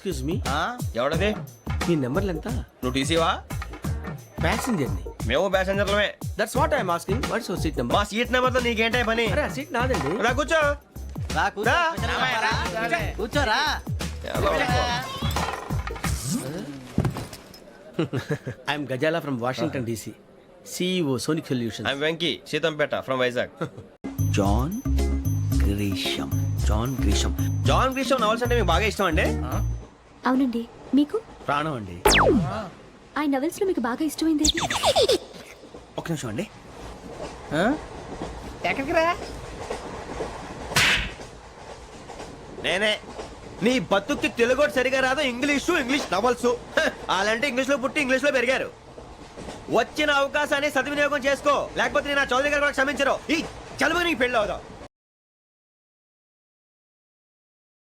Excuse me, ఎవడది? మీ నెంబర్లు ఎంత? నువ్వు టీసీవా? ప్యాసింజర్ ని. మేము ప్యాసెంజర్లమే. That's what I'm asking. What's your seat number? మా సీట్ నెంబర్ తో నీకేంటే పని? అరే ఆ సీట్ నాదండి. రా కూర్చో. రా. కూర్చోరా. I'm Gazala from Washington DC, CEO Sonic Solutions. I'm Venky, Seethampeta from Vizag. John Grisham. John Grisham. John Grisham novels అంటే మీకు బాగా ఇష్టం అండి? అవునండి. మీకు? ప్రాణం అండి. ఆ నవెల్స్ లో మీకు బాగా ఇష్టమైంది ఏది? ఒక నిమిషం అండి. ఎక్కడికి రా? నేనే. నీ బతుక్కి తెలుగు సరిగా రాదు, ఇంగ్లీష్ నవల్స్. అలాంటి ఇంగ్లీష్ లో పుట్టి ఇంగ్లీష్ లో పెరిగారు. వచ్చిన అవకాశాన్ని సద్వినియోగం చేసుకో, లేకపోతే నేను నా చౌదరి గారు కూడా క్షమించరు. ఈ చదువు నీకు పెళ్ళి అవుదాం.